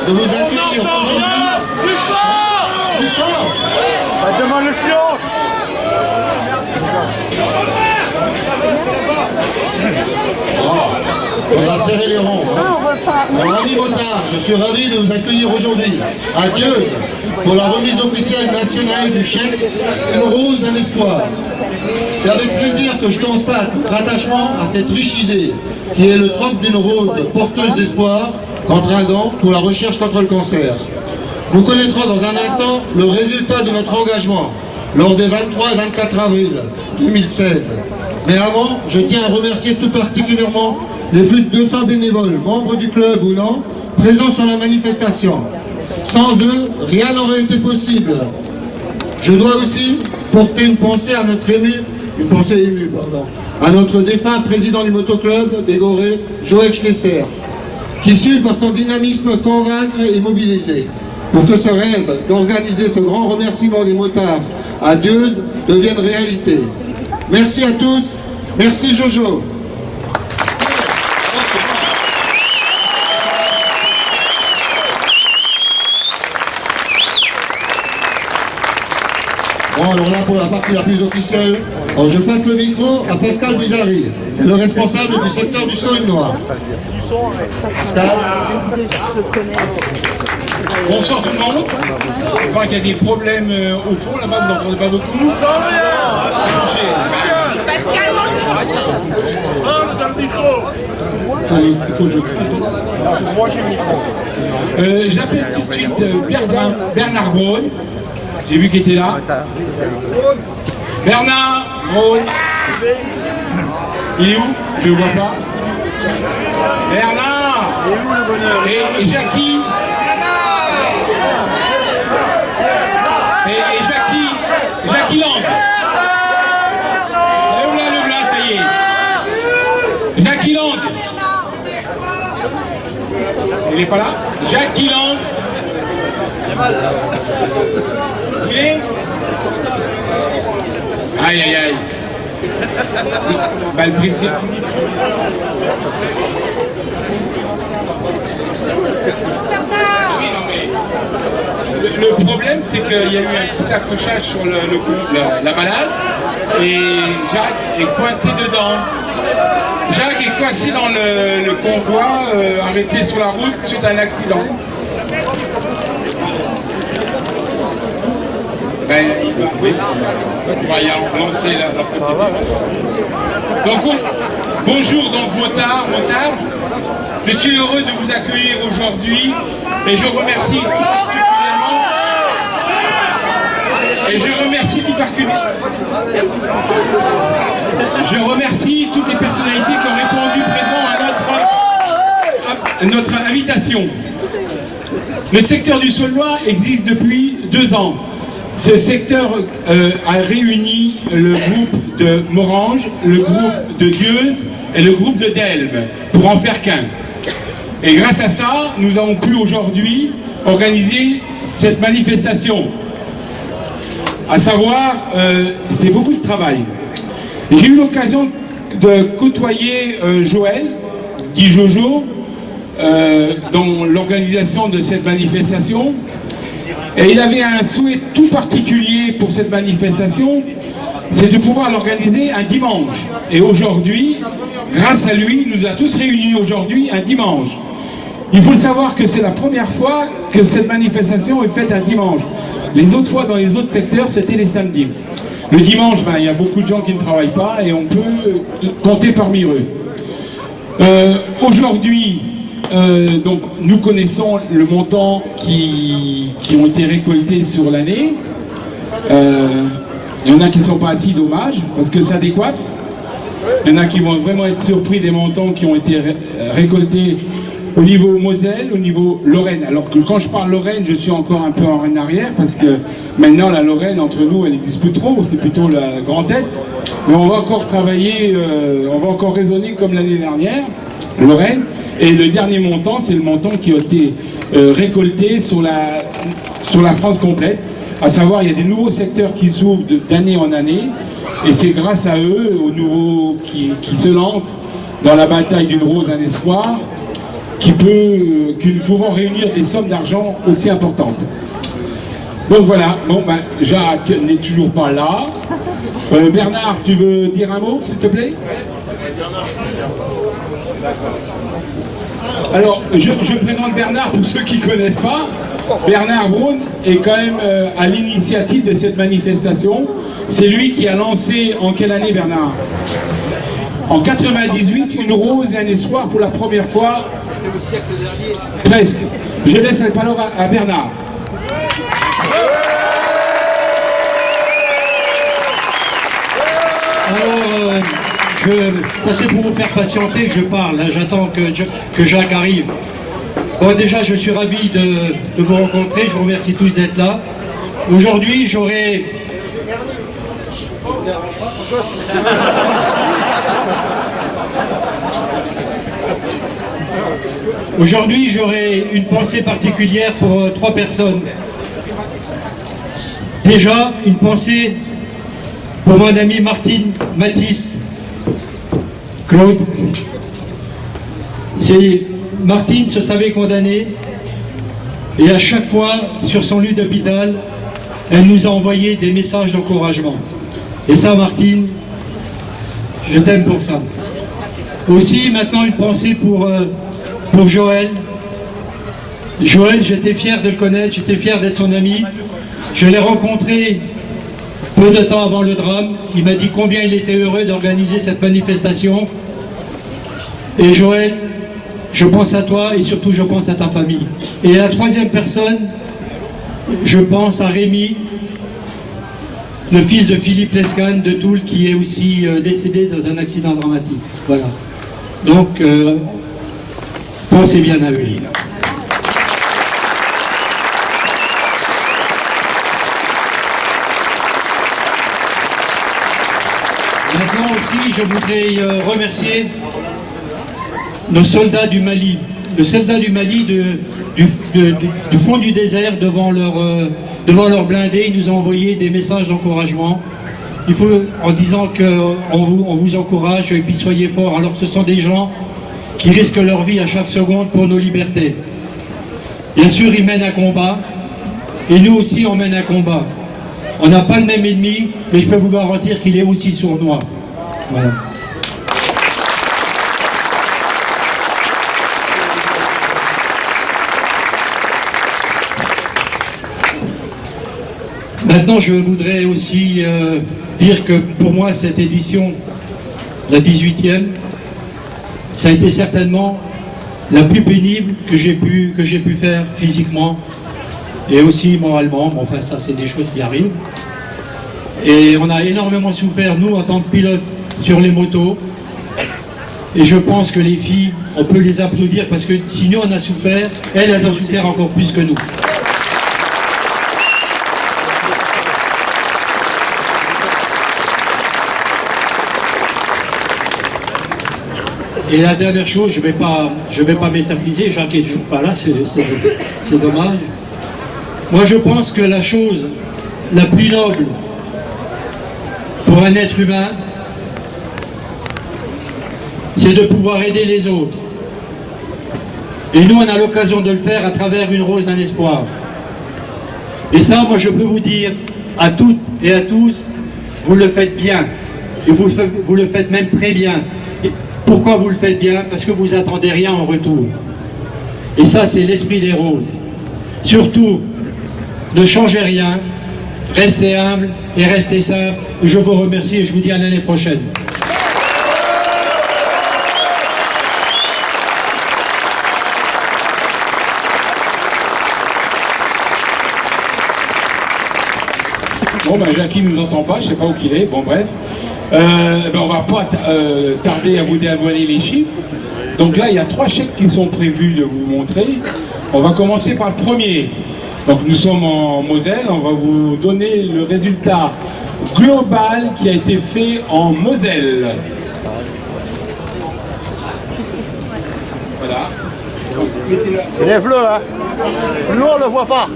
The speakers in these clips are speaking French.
de vous accueillir aujourd'hui. Plus fort. Demande le silence. On va serrer les rangs. Mon ami Motard, je suis ravi de vous accueillir aujourd'hui à Dieuze pour la remise officielle nationale du chèque Une rose d'un espoir. C'est avec plaisir que je constate votre attachement à cette riche idée qui est le troc d'une rose porteuse d'espoir contre un don pour la recherche contre le cancer. Nous connaîtrons dans un instant le résultat de notre engagement lors des 23 et 24 avril 2016. Mais avant, je tiens à remercier tout particulièrement les plus de 200 bénévoles, membres du club ou non, présents sur la manifestation. Sans eux, rien n'aurait été possible. Je dois aussi porter une pensée à notre à notre défunt président du motoclub d'Égoré, Joël Schlesser, qui sut par son dynamisme convaincre et mobiliser pour que ce rêve d'organiser ce grand remerciement des motards à Dieuze devienne réalité. Merci à tous, merci Jojo. Bon, alors là, pour la partie la plus officielle, je passe le micro à Pascal Bizarri. C'est le responsable du secteur du Saulnois. Pascal. Bonsoir tout le monde. Je crois qu'il y a des problèmes au fond, là-bas, vous n'entendez pas beaucoup. Pascal, dans le micro. Il faut que je crache. Moi, j'ai le micro. J'appelle tout de suite Bernard Braun. J'ai vu qu'il était là. Bernard Braun. Il est où? Je ne le vois pas. Bernard. Et Jackie. Et Jackie Lang. Le blanc, ça y est. Jackie Lang. Il n'est pas là? Jackie Lang. Il est? Aïe aïe aïe. Bah, le président. Le problème, c'est qu'il y a eu un petit accrochage sur la balade et Jacques est coincé dedans. Jacques est coincé dans le convoi arrêté sur la route suite à un accident. Ben, oui, on va y lancer la procédure. Donc, bonjour donc Motard. Je suis heureux de vous accueillir aujourd'hui et je remercie tout particulièrement. Je remercie toutes les personnalités qui ont répondu présent à notre invitation. Le secteur du Saulnois existe depuis 2 ans. Ce secteur a réuni le groupe de Morhange, le groupe de Dieuze et le groupe de Delves pour en faire qu'un. Et grâce à ça, nous avons pu aujourd'hui organiser cette manifestation. À savoir, c'est beaucoup de travail. J'ai eu l'occasion de côtoyer Joël, dit Jojo, dans l'organisation de cette manifestation. Et il avait un souhait tout particulier pour cette manifestation, c'est de pouvoir l'organiser un dimanche. Et aujourd'hui, grâce à lui, il nous a tous réunis aujourd'hui un dimanche. Il faut savoir que c'est la première fois que cette manifestation est faite un dimanche. Les autres fois, dans les autres secteurs, c'était les samedis. Le dimanche, ben, il y a beaucoup de gens qui ne travaillent pas et on peut compter parmi eux. Aujourd'hui, donc, nous connaissons le montant qui ont été récoltés sur l'année. Il y en a qui ne sont pas assis, dommage, parce que ça décoiffe. Il y en a qui vont vraiment être surpris des montants qui ont été récoltés au niveau Moselle, au niveau Lorraine. Alors que quand je parle Lorraine, je suis encore un peu en arrière, parce que maintenant la Lorraine, entre nous, elle n'existe plus trop, c'est plutôt le Grand Est. Mais on va encore travailler, on va encore raisonner comme l'année dernière, Lorraine. Et le dernier montant, c'est le montant qui a été récolté sur la France complète. À savoir, il y a des nouveaux secteurs qui s'ouvrent d'année en année. Et c'est grâce à eux, aux nouveaux qui se lancent dans la bataille d'une rose, un espoir, que nous pouvons réunir des sommes d'argent aussi importantes. Donc voilà, bon ben Jacques n'est toujours pas là. Bernard, tu veux dire un mot, s'il te plaît? Alors, je présente Bernard pour ceux qui ne connaissent pas. Bernard Braun est quand même à l'initiative de cette manifestation. C'est lui qui a lancé, en quelle année, Bernard? En 98, une rose et un espoir pour la première fois. C'était le siècle dernier. Presque. Je laisse la parole à Bernard. Alors, ça c'est pour vous faire patienter que je parle, hein. J'attends que Jacques arrive. Bon, déjà, je suis ravi de vous rencontrer, je vous remercie tous d'être là. Aujourd'hui, j'aurai... Aujourd'hui, j'aurai une pensée particulière pour 3 personnes. Déjà, une pensée pour mon ami Martine Matisse. Claude. Martine se savait condamnée et à chaque fois, sur son lit d'hôpital, elle nous a envoyé des messages d'encouragement. Et ça, Martine, je t'aime pour ça. Aussi, maintenant, une pensée pour Joël. Joël, j'étais fier de le connaître, j'étais fier d'être son ami. Je l'ai rencontré peu de temps avant le drame. Il m'a dit combien il était heureux d'organiser cette manifestation. Et Joël, je pense à toi et surtout je pense à ta famille. Et la 3e personne, je pense à Rémi, le fils de Philippe Lescane de Toul, qui est aussi décédé dans un accident dramatique. Voilà. Donc, pensez bien à lui. Maintenant aussi, je voudrais remercier nos soldats du Mali. Le soldat du Mali du fond du désert, devant leur blindé, ils nous ont envoyé des messages d'encouragement. Il faut, en disant qu'on vous encourage et puis soyez forts, alors que ce sont des gens qui risquent leur vie à chaque seconde pour nos libertés. Bien sûr, ils mènent un combat, et nous aussi on mène un combat. On n'a pas le même ennemi, mais je peux vous garantir qu'il est aussi sournois. Voilà. Maintenant, je voudrais aussi dire que pour moi, cette édition, la 18e, ça a été certainement la plus pénible que j'ai pu faire physiquement et aussi moralement. Bon, enfin, ça, c'est des choses qui arrivent. Et on a énormément souffert, nous, en tant que pilotes sur les motos. Et je pense que les filles, on peut les applaudir parce que si nous, on a souffert, elles ont souffert encore plus que nous. Et la dernière chose, je vais pas m'éterniser, Jacques n'est toujours pas là, c'est dommage. Moi, je pense que la chose la plus noble pour un être humain, c'est de pouvoir aider les autres. Et nous, on a l'occasion de le faire à travers une rose d'un espoir. Et ça, moi, je peux vous dire à toutes et à tous, vous le faites bien. Et vous le faites même très bien. Et pourquoi vous le faites bien? Parce que vous n'attendez rien en retour. Et ça, c'est l'esprit des roses. Surtout, ne changez rien, restez humble et restez simple. Je vous remercie et je vous dis à l'année prochaine. Bon, ben Jackie ne nous entend pas, je ne sais pas où qu'il est, bon bref. On va pas tarder à vous dévoiler les chiffres. Donc là, il y a 3 chèques qui sont prévus de vous montrer. On va commencer par le premier. Donc nous sommes en Moselle, on va vous donner le résultat global qui a été fait en Moselle. Voilà. Lève-le, hein. Nous, on le voit pas.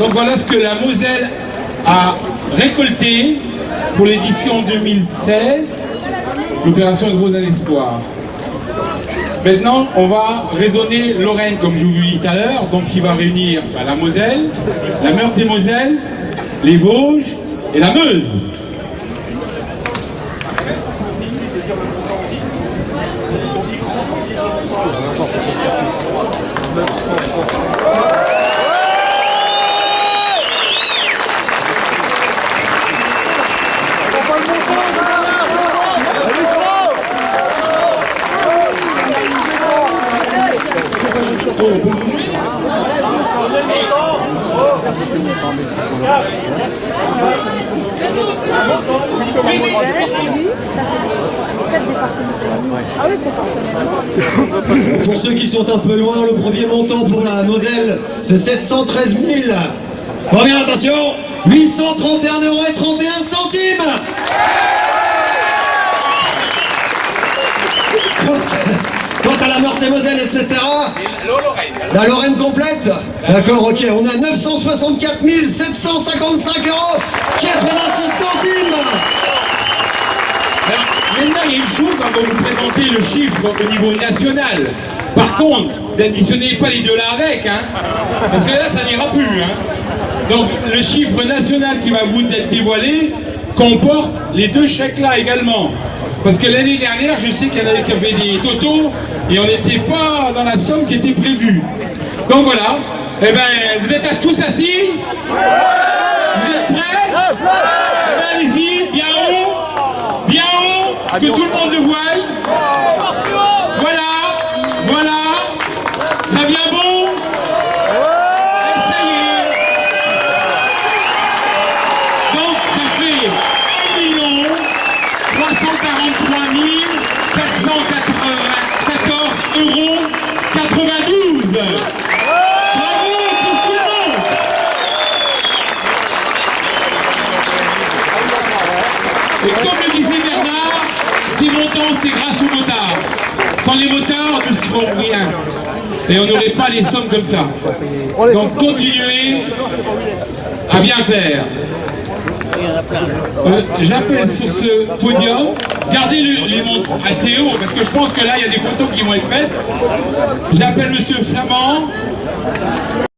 Donc voilà ce que la Moselle a récolté pour l'édition 2016, l'opération Gros un espoir. Maintenant, on va raisonner Lorraine, comme je vous l'ai dit tout à l'heure, donc qui va réunir la Moselle, la Meurthe-et-Moselle, les Vosges et la Meuse. Pour ceux qui sont un peu loin, le premier montant pour la Moselle, c'est 713 000. Première attention, 831 € et 31 centimes. Quant à la Meurthe-et-Moselle, etc. La Lorraine complète. D'accord, ok. On a 964 755 € 86 centimes. Alors, maintenant, il y a une chose, on va vous présenter le chiffre au niveau national. Par contre, n'additionnez pas les deux là avec, hein, parce que là, ça n'ira plus. Hein. Donc, le chiffre national qui va vous être dévoilé comporte les deux chèques là également. Parce que l'année dernière, je sais qu'il y en avait qui avaient des totaux et on n'était pas dans la somme qui était prévue. Donc voilà, eh ben, vous êtes tous assis? Vous êtes prêts? Eh ben, allez-y, bien haut, que tout le monde le voie. Voilà, voilà, ça vient bon? Et ça y est. Donc ça fait 1 343 494 € 92. Bravo pour tout le monde. Et comme le disait Bernard, ces montants, c'est grâce aux motards. Sans les motards, nous ne serons rien. Et on n'aurait pas les sommes comme ça. Donc continuez à bien faire. J'appelle sur ce podium, gardez les montants assez haut, parce que je pense que là, il y a des photos qui vont être faites. J'appelle Monsieur Flamand.